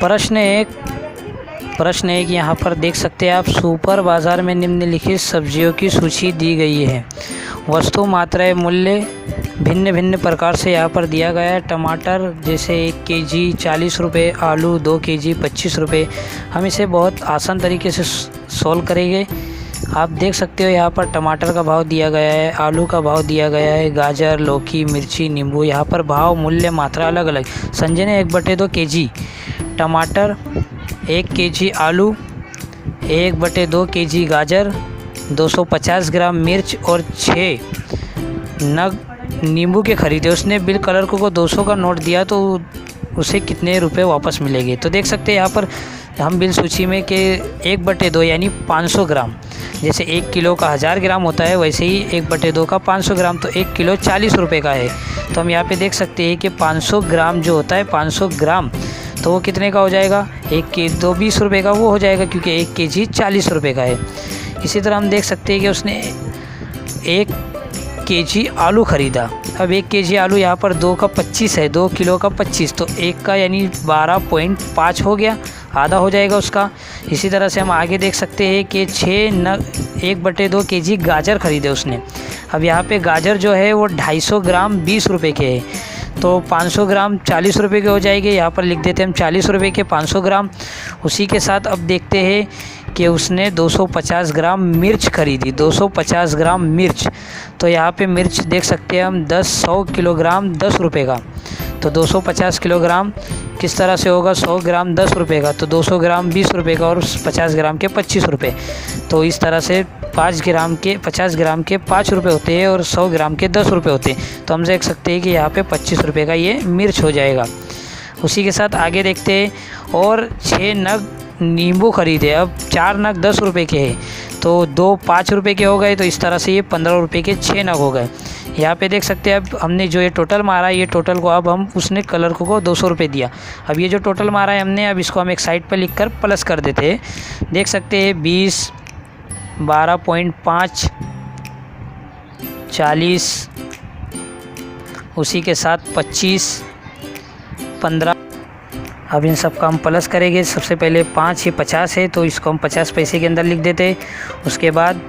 प्रश्न एक यहाँ पर देख सकते हैं आप, सुपर बाज़ार में निम्नलिखित सब्जियों की सूची दी गई है। वस्तु मात्राएं मूल्य भिन्न भिन्न प्रकार से यहाँ पर दिया गया है। टमाटर जैसे 1 केजी 40 रुपये, आलू 2 केजी 25 रुपये। हम इसे बहुत आसान तरीके से सोल्व करेंगे। आप देख सकते हो यहाँ पर टमाटर का भाव दिया गया है, आलू का भाव दिया गया है, गाजर, लौकी, मिर्ची, नींबू। यहाँ पर भाव, मूल्य, मात्रा अलग अलग। संजय ने 1/2 केजी टमाटर, 1 केजी आलू, 1/2 केजी गाजर, 250 ग्राम मिर्च और 6 नग नींबू के खरीदे। उसने बिल क्लर्क को 200 का नोट दिया तो उसे कितने रुपए वापस मिलेंगे। तो देख सकते हैं यहाँ पर हम बिल सूची में कि 1/2 यानी 500 ग्राम, जैसे 1 किलो का 1000 ग्राम होता है वैसे ही 1/2 का 500 ग्राम, तो 1 किलो 40 रुपये का है। तो हम यहाँ पे देख सकते हैं कि 500 ग्राम जो होता है 500 ग्राम तो वो कितने का हो जाएगा, 1 के 2 20 रुपये का वो हो जाएगा, क्योंकि 1 केजी 40 रुपये का है। इसी तरह हम देख सकते हैं कि उसने 1 केजी आलू ख़रीदा। अब 1 केजी आलू यहाँ पर 2 का 25 है, 2 किलो का 25, तो 1 का यानी 12.5 हो गया, आधा हो जाएगा उसका। इसी तरह से हम आगे देख सकते हैं कि 1/2 केजी गाजर ख़रीदे उसने। अब यहाँ पे गाजर जो है वो 250 ग्राम 20 रुपये के है, तो 500 ग्राम 40 रुपये के हो जाएंगे। यहाँ पर लिख देते हैं हम 40 रुपये के 500 ग्राम। उसी के साथ अब देखते हैं कि उसने 250 ग्राम मिर्च खरीदी, 250 ग्राम मिर्च। तो यहाँ पे मिर्च देख सकते हैं हम 100 किलोग्राम 10 रुपये का, तो 250 किलोग्राम किस तरह से होगा, 100 ग्राम 10 रुपये का, तो 200 ग्राम 20 रुपये का और 50 ग्राम के 25 रुपये। तो इस तरह से 50 ग्राम के 5 रुपये होते हैं और 100 ग्राम के 10 रुपये होते हैं। तो हम देख सकते हैं कि यहाँ पे 25 रुपये का ये मिर्च हो जाएगा। उसी के साथ आगे देखते हैं, और 6 नग नींबू खरीदे। अब 4 नग 10 रुपये के हैं, तो 2 5 रुपये के हो गए, तो इस तरह से ये 15 रुपये के 6 नग हो गए। यहाँ पे देख सकते हैं अब हमने जो ये टोटल मारा है, ये टोटल को अब हम उसने क्लर्क को 200 रुपये दिया। अब ये जो टोटल मारा है हमने, अब इसको हम एक साइड पर लिख कर प्लस कर देते हैं। देख सकते हैं 20, 12.5, 40, उसी के साथ 25, 15। अब इन सब का हम प्लस करेंगे। सबसे पहले 5 ये 50 है, तो इसको हम 50 पैसे के अंदर लिख देते हैं। उसके बाद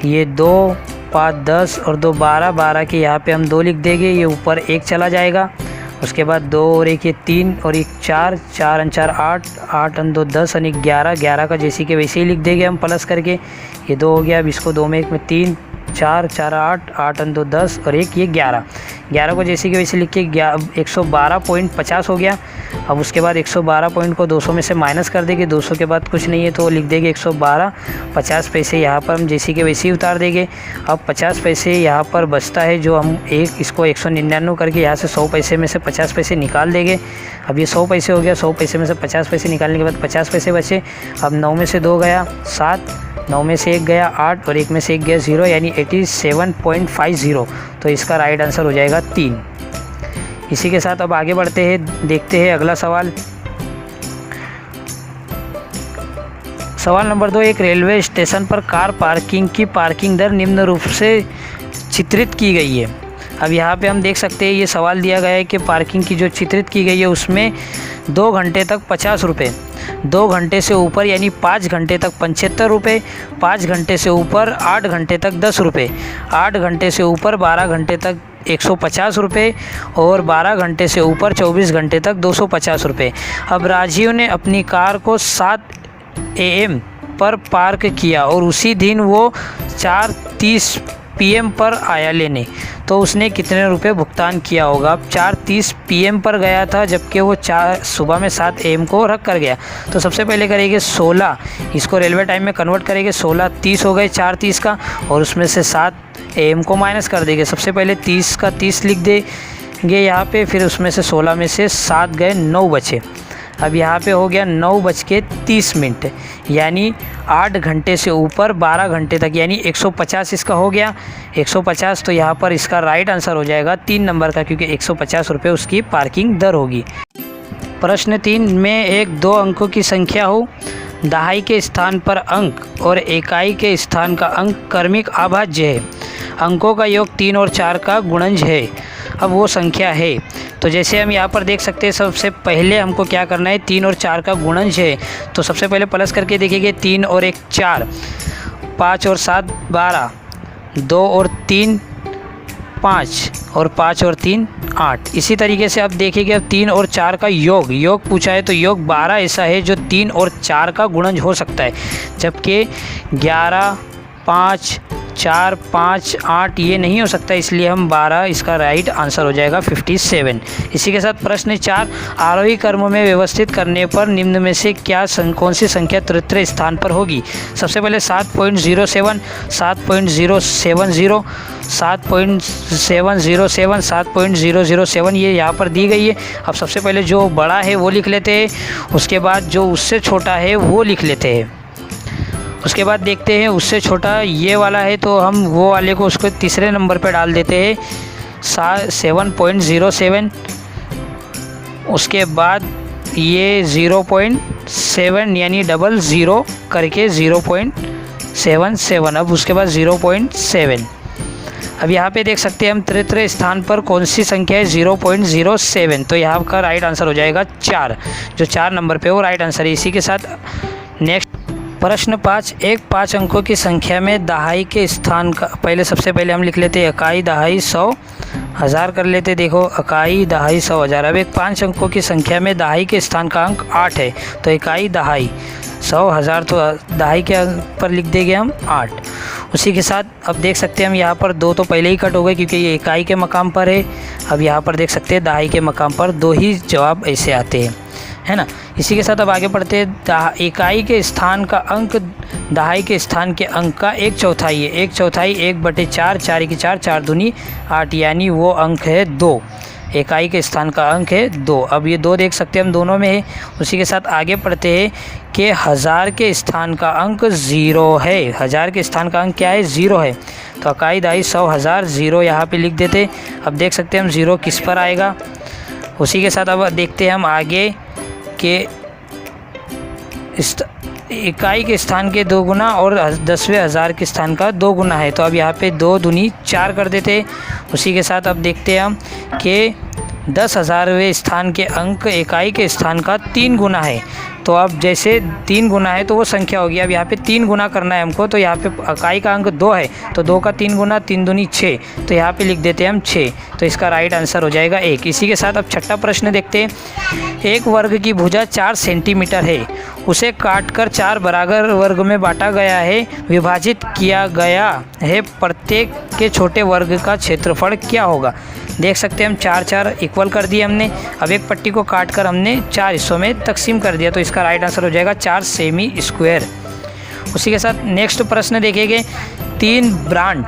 ये 2 5 10 और 2 12, 12 के यहाँ पे हम 2 लिख देंगे, ये ऊपर 1 चला जाएगा। उसके बाद 2 और 1 ये 3 और 1 4, 4 और 4 8, 8 और 2 10 और 1 11, 11 का जैसे कि वैसे ही लिख देंगे हम प्लस करके। ये 2 हो गया। अब इसको 2 में 1 में 3, 4 4 8, 8 और 2 10 और 1 ये 11, 11 को जैसे कि वैसे लिख के 112.50 हो गया। अब उसके बाद 112 पॉइंट को 200 में से माइनस कर देंगे, 200 के बाद कुछ नहीं है तो लिख देंगे 112, 50 पैसे यहाँ पर हम जैसे कि वैसे ही उतार देंगे। अब 50 पैसे यहाँ पर बचता है, जो हम इसको 199 करके यहाँ से 100 पैसे में से 50 पैसे निकाल देंगे। अब ये 100 पैसे हो गया, 100 पैसे में से 50 पैसे निकालने के बाद 50 पैसे बचे। अब 9 में से 2 गया 7, 9 में से 1 गया 8 और 1 में से 1 गया 0, यानी 87.50। तो इसका राइट आंसर हो जाएगा 3। इसी के साथ अब आगे बढ़ते हैं, देखते हैं अगला सवाल। सवाल नंबर 2, एक रेलवे स्टेशन पर कार पार्किंग की पार्किंग दर निम्न रूप से चित्रित की गई है। अब यहाँ पे हम देख सकते हैं, ये सवाल दिया गया है कि पार्किंग की जो चित्रित की गई है उसमें 2 घंटे तक 50 रुपये, 2 घंटे से ऊपर यानी 5 घंटे तक 75 रुपये, 5 घंटे से ऊपर 8 घंटे तक 10 रुपये, 8 घंटे से ऊपर 12 घंटे तक 150 रुपये और 12 घंटे से ऊपर 24 घंटे तक 250 रुपये। अब राजीव ने अपनी कार को 7 AM पर पार्क किया और उसी दिन वो 4:30 PM पर आया लेने, तो उसने कितने रुपए भुगतान किया होगा। अब 4:30 PM पर गया था, जबकि वो सुबह में 7 AM को रख कर गया। तो सबसे पहले करेंगे 16, इसको रेलवे टाइम में कन्वर्ट करेंगे, 16:30 हो गए 4:30 का, और उसमें से 7 AM को माइनस कर देंगे। सबसे पहले 30 का 30 लिख देंगे यहाँ पे, फिर उसमें से 16 में से 7 गए, 9 बचे। अब यहाँ पे हो गया 9:30, यानी 8 घंटे से ऊपर 12 घंटे तक, यानी 150 इसका हो गया 150। तो यहाँ पर इसका राइट आंसर हो जाएगा 3 नंबर का, क्योंकि 150 रुपये उसकी पार्किंग दर होगी। प्रश्न 3 में एक 2 अंकों की संख्या हो, दहाई के स्थान पर अंक और इकाई के स्थान का अंक क्रमिक अभाज्य है। अंकों का योग 3 और 4 का गुणज है। अब वो संख्या है। तो जैसे हम यहाँ पर देख सकते हैं, सबसे पहले हमको क्या करना है, 3 और 4 का गुणनज है। तो सबसे पहले प्लस करके देखेंगे, 3 और 1 4, 5 और 7 12, 2 और 3 5 और 5 और 3 8। इसी तरीके से अब देखेंगे, अब 3 और 4 का योग पूछा है, तो योग 12 ऐसा है जो 3 और 4 का गुणज हो सकता है, जबकि 11 5 4 5 8 ये नहीं हो सकता, इसलिए हम 12 इसका राइट आंसर हो जाएगा 57। इसी के साथ प्रश्न 4, आरोही क्रम में व्यवस्थित करने पर निम्न में से कौन सी संख्या तृतीय स्थान पर होगी। सबसे पहले 7.07, 7.070, 7.707, 7.007 ये यहाँ पर दी गई है। अब सबसे पहले जो बड़ा है वो लिख लेते हैं, उसके बाद जो उससे छोटा है वो लिख लेते हैं। उसके बाद देखते हैं उससे छोटा ये वाला है, तो हम वो वाले को उसको तीसरे नंबर पे डाल देते हैं, 7.07। उसके बाद ये 0.7 यानी 00 करके 0.77। अब उसके बाद 0.7। अब यहाँ पे देख सकते हैं हम तृतीय स्थान पर कौन सी संख्या है, 0.07। तो यहाँ का राइट आंसर हो जाएगा 4, जो 4 नंबर पे वो राइट आंसर है। इसी के साथ नेक्स्ट प्रश्न 5, एक 5 अंकों की संख्या में दहाई के स्थान का, सबसे पहले हम लिख लेते हैं इकाई, दहाई, 100, 1000 कर लेते। देखो इकाई, दहाई, 100, 1000। अब एक 5 अंकों की संख्या में दहाई के स्थान का अंक 8 है, तो इकाई, दहाई, 100, 1000, तो दहाई के अंक पर लिख देंगे हम 8। उसी के साथ अब देख सकते हैं हम यहाँ पर 2 तो पहले ही कट हो गए क्योंकि ये इकाई के मकाम पर है। अब यहाँ पर देख सकते हैं दहाई के मकाम पर 2 ही जवाब ऐसे आते हैं, है ना। इसी के साथ अब आगे बढ़ते हैं, इकाई के स्थान का अंक दहाई के स्थान के अंक का 1/4 है। 1/4 1/4, 4 की 4, 4 दूनी 8, यानी वो अंक है 2। इकाई के स्थान का अंक है 2। अब ये 2 देख सकते हैं हम दोनों में है। उसी के साथ आगे बढ़ते हैं कि 1000 के स्थान का अंक 0 है। 1000 के स्थान का अंक क्या है, 0 है। तो इकाई, दहाई, 100, 1000, 0 यहाँ पे लिख देते। अब देख सकते हैं हम 0 किस पर आएगा। उसी के साथ अब देखते हैं हम आगे के इकाई के स्थान के 2 गुना और 10वें 1000 के स्थान का 2 गुना है, तो अब यहाँ पे 2 दूनी 4 कर देते। उसी के साथ अब देखते हैं हम कि 10,000वें स्थान के अंक इकाई के स्थान का 3 गुना है, तो अब जैसे 3 गुना है तो वो संख्या होगी। अब यहाँ पे 3 गुना करना है हमको, तो यहाँ पे इकाई का अंक 2 है, तो 2 का 3 गुना, 3 दूनी 6, तो यहाँ पे लिख देते हैं हम 6, तो इसका राइट आंसर हो जाएगा 1। इसी के साथ अब छठा प्रश्न देखते हैं, एक वर्ग की भुजा 4 सेंटीमीटर है, उसे काटकर 4 बराबर वर्ग में बांटा गया है, विभाजित किया गया है, प्रत्येक के छोटे वर्ग का क्षेत्रफल क्या होगा। देख सकते हैं हम 4 4 इक्वल कर दिए हमने। अब एक पट्टी को काटकर हमने 4 हिस्सों में तकसीम कर दिया, तो इसका राइट आंसर हो जाएगा 4 सेमी स्क्वायर। उसी के साथ नेक्स्ट प्रश्न देखेंगे, 3 ब्रांड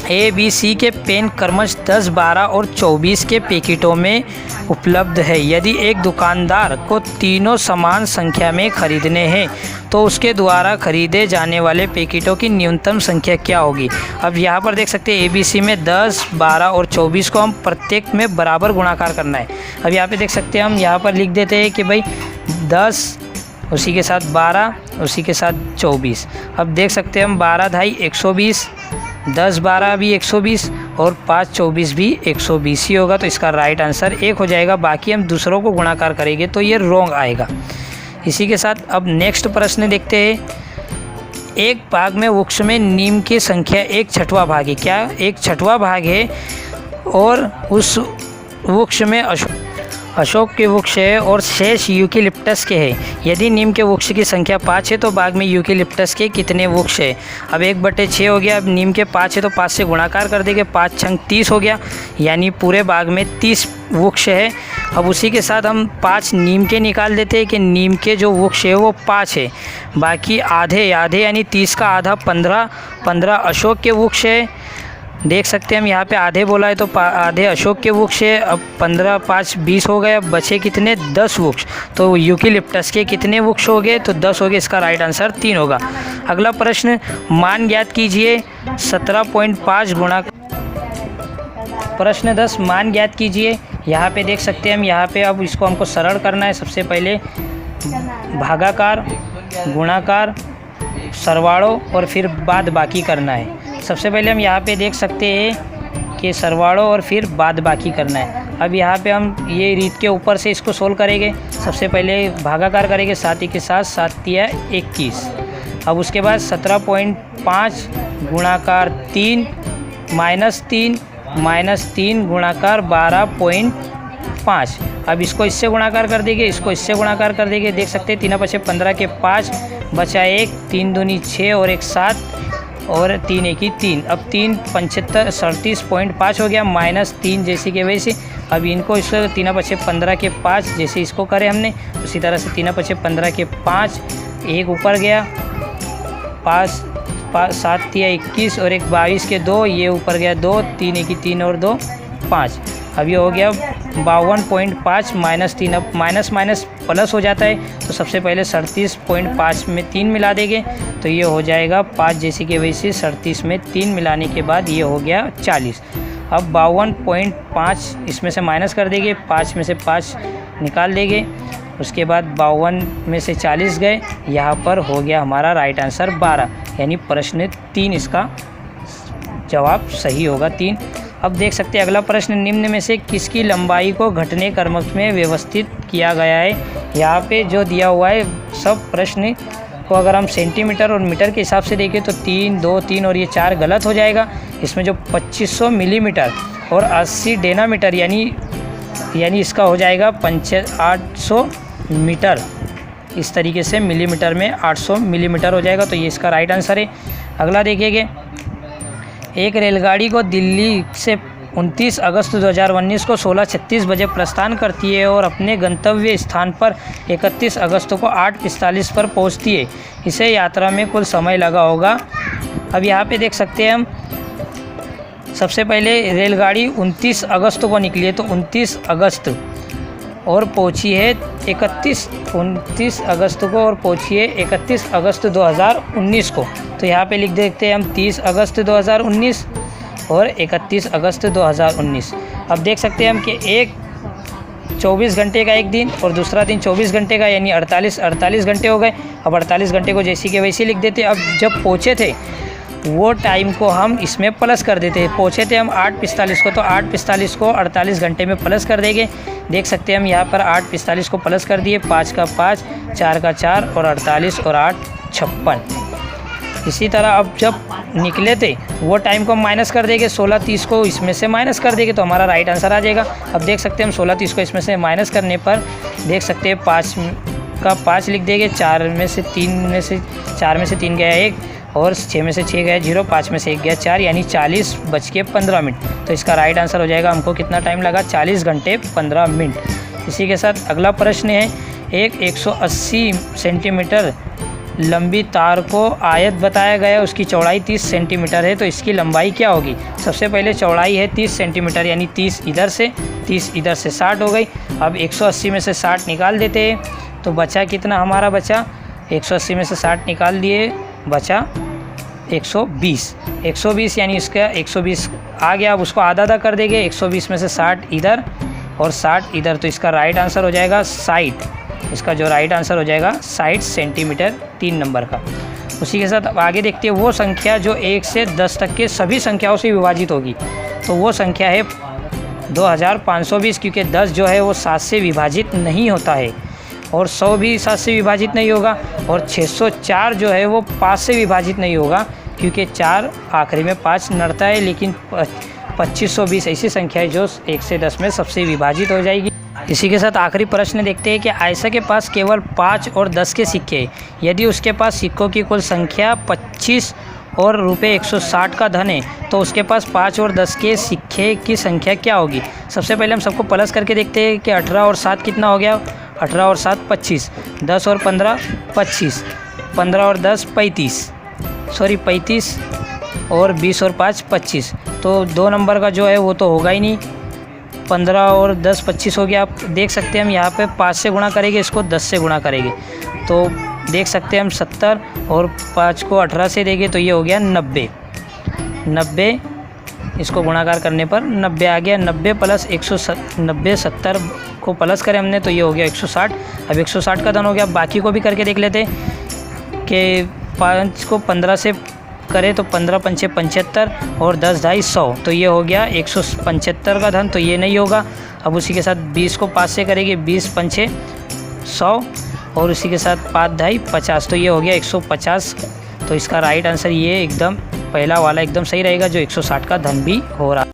ABC के पेन क्रमश 10, 12 और 24 के पैकेटों में उपलब्ध है। यदि एक दुकानदार को तीनों समान संख्या में खरीदने हैं तो उसके द्वारा खरीदे जाने वाले पैकेटों की न्यूनतम संख्या क्या होगी। अब यहाँ पर देख सकते हैं ABC में 10, 12 और 24 को हम प्रत्येक में बराबर गुणाकार करना है। अब यहाँ पे देख सकते हैं हम यहाँ पर लिख देते हैं कि भाई 10, उसी के साथ 12, उसी के साथ 24। अब देख सकते हैं हम 12 ढाई 120, 10 12 भी 120 और 5 24 भी 120 ही होगा, तो इसका राइट आंसर 1 हो जाएगा। बाकी हम दूसरों को गुणाकार करेंगे तो ये रॉन्ग आएगा। इसी के साथ अब नेक्स्ट प्रश्न देखते हैं, एक भाग में वृक्ष में नीम की संख्या 1/6 भाग है। क्या 1/6 भाग है और उस वृक्ष में अशोक के वृक्ष है और शेष यूकेलिप्टस के हैं। यदि नीम के वृक्ष की संख्या 5 है तो बाग में यूकेलिप्टस के कितने वृक्ष है। अब 1/6 हो गया। अब नीम के 5 है तो 5 से गुणाकार कर देंगे, 5 छंग 30 हो गया, यानी पूरे बाग में 30 वृक्ष है। अब उसी के साथ हम 5 नीम के निकाल देते हैं कि नीम के जो वृक्ष है वो 5 है, बाकी आधे यानी 30 का आधा 15 अशोक के वृक्ष है। देख सकते हैं हम यहाँ पे आधे बोला है तो आधे अशोक के वृक्ष है। अब 15 5 20 हो गए, अब बचे कितने 10 वृक्ष, तो यूकेलिप्टस के कितने वृक्ष हो गए तो 10 हो गए, इसका राइट आंसर 3 होगा। अगला प्रश्न, मान ज्ञात कीजिए 17.5 गुणा। प्रश्न 10, मान ज्ञात कीजिए। यहाँ पे देख सकते हैं हम यहाँ पे अब इसको हमको सरल करना है। सबसे पहले भागाकार, गुणाकार, सरवाड़ो और फिर बाद बाकी करना है। सबसे पहले हम यहाँ पे देख सकते हैं के सरवाड़ों और फिर बाद बाकी करना है। अब यहाँ पे हम ये रीत के ऊपर से इसको सोल्व करेंगे। सबसे पहले भागाकार करेंगे 7 के साथ, 7 तिया 21। अब उसके बाद 17.5 गुणाकार 3 -3 गुणाकार 12.5। अब इसको इससे गुणाकार कर देंगे, इसको इससे गुणाकार कर देंगे। देख सकते हैं 3 5 15 के 5 बचा 1, 3 दूनी 6 और 1 7 और 3 1 3। अब 3 75 37.5 हो गया, -3 जैसे कि वैसे। अब इनको इसको 3 5 15 के 5 जैसे इसको करें हमने, उसी तरह से 3 5 15 के 5, 1 ऊपर गया 5 7 तिया 21 और 1 22 के 2, ये ऊपर गया 2, 3 1 3 और 2 5। अब ये हो गया 52.5 -3। अब माइनस माइनस प्लस हो जाता है, तो सबसे पहले 37.5 में 3 मिला देंगे तो ये हो जाएगा 5 जैसे कि वैसे। 37 में 3 मिलाने के बाद ये हो गया 40। अब 52.5 इसमें से माइनस कर देंगे, 5 में से 5 निकाल देंगे। उसके बाद 52 में से 40 गए, यहाँ पर हो गया हमारा राइट आंसर 12, यानी प्रश्न 3 इसका जवाब सही होगा 3। अब देख सकते हैं अगला प्रश्न, निम्न में से किसकी लंबाई को घटने क्रम में व्यवस्थित किया गया है। यहाँ पे जो दिया हुआ है सब प्रश्न को अगर हम सेंटीमीटर और मीटर के हिसाब से देखें तो 3 2 3 और ये 4 गलत हो जाएगा। इसमें जो 2500 मिलीमीटर और 80 डेनामीटर यानी इसका हो जाएगा 800 मीटर। इस तरीके से मिलीमीटर में 800 मिलीमीटर हो जाएगा, तो ये इसका राइट आंसर है। अगला देखिएगा, एक रेलगाड़ी को दिल्ली से 29 अगस्त 2019 को 16:36 बजे प्रस्थान करती है और अपने गंतव्य स्थान पर 31 अगस्त को 8:45 पर पहुंचती है। इसे यात्रा में कुल समय लगा होगा। अब यहाँ पे देख सकते हैं हम, सबसे पहले रेलगाड़ी 29 अगस्त को निकली है, तो 29 अगस्त और पहुंची है 29 अगस्त को और पहुंची है 31 अगस्त 2019 को। तो यहाँ पे लिख देते हैं हम 30 अगस्त 2019 और 31 अगस्त 2019। अब देख सकते हैं हम कि एक 24 घंटे का एक दिन और दूसरा दिन 24 घंटे का, यानी 48 घंटे हो गए। अब 48 घंटे को जैसे कि वैसे लिख देते। अब जब पहुँचे थे वो टाइम को हम इसमें प्लस कर देते हैं। पहुँचे थे हम 8:45 को, तो 8:45 को 48 घंटे में प्लस कर देंगे। देख सकते हैं हम यहाँ पर 8:45 को प्लस कर दिए, 5 का 5, 4 का 4 और 48 और 8 56। इसी तरह अब जब निकले थे वो टाइम को हम माइनस कर देंगे, 16:30 को इसमें से माइनस कर देंगे तो हमारा राइट आंसर आ जाएगा। अब देख सकते हैं हम 16:30 को इसमें से माइनस करने पर देख सकते हैं 5 का 5 लिख देंगे, 4 में से 3 गया 1 और 6 में से 6 गया 0, 5 में से 1 गया 4, यानी 40:15 मिनट। तो इसका राइट आंसर हो जाएगा। हमको कितना टाइम लगा? 40 घंटे 15 मिनट। इसी के साथ अगला प्रश्न है, एक 180 सेंटीमीटर लंबी तार को आयत बताया गया, उसकी चौड़ाई 30 सेंटीमीटर है, तो इसकी लंबाई क्या होगी? सबसे पहले चौड़ाई है 30 सेंटीमीटर, यानी 30 इधर से 60 हो गई। अब 180 में से 60 निकाल देते हैं, तो बचा कितना हमारा? बचा 180 में से 60 निकाल दिए, बचा 120 यानी इसका 120 आ गया। अब उसको आधा कर देंगे, 120 में से 60 इधर और 60 इधर, तो इसका राइट आंसर हो जाएगा 60। इसका जो राइट आंसर हो जाएगा 60 सेंटीमीटर 3 नंबर का। उसी के साथ अब आगे देखते हैं, वो संख्या जो 1 से 10 तक के सभी संख्याओं से विभाजित होगी, तो वो संख्या है 2520, क्योंकि 10 जो है वो 7 से विभाजित नहीं होता है और 100 भी 7 से विभाजित नहीं होगा, और 604 जो है वो 5 से विभाजित नहीं होगा, क्योंकि 4 आखिरी में 5 नड़ता है। लेकिन 2520 ऐसी संख्या है जो 1 से 10 में सबसे विभाजित हो जाएगी। इसी के साथ आखिरी प्रश्न देखते हैं कि आयशा के पास केवल 5 और 10 के सिक्के हैं। यदि उसके पास सिक्कों की कुल संख्या 25 और रुपये 160 का धन है, तो उसके पास 5 और 10 के सिक्के की संख्या क्या होगी? सबसे पहले हम सबको प्लस करके देखते हैं कि 18 और 7 कितना हो गया? 18 और 7 25, 10 और 15 25, 15 और 10 35 और 20 और 5 25। तो 2 नंबर का जो है वो तो होगा ही नहीं। 15 और 10 25 हो गया। आप देख सकते हैं हम यहाँ पे 5 से गुणा करेंगे, इसको 10 से गुणा करेंगे, तो देख सकते हैं हम 70 और 5 को 18 से देंगे तो ये हो गया 90। इसको गुणाकार करने पर 90 आ गया। 90 प्लस 190, 70 को प्लस करें हमने तो ये हो गया 160। अब 160 का धन हो गया। बाकी को भी करके देख लेते कि 5 को 15 से करें तो 15 पंचे 75 और 10 ढाई 100, तो ये हो गया 175 का धन, तो ये नहीं होगा। अब उसी के साथ 20 को 5 से करेंगे, 20 पंचे 100 और उसी के साथ 5 ढाई 50, तो ये हो गया 150। तो इसका राइट आंसर ये एकदम पहला वाला एकदम सही रहेगा, जो 160 का धन भी हो रहा है।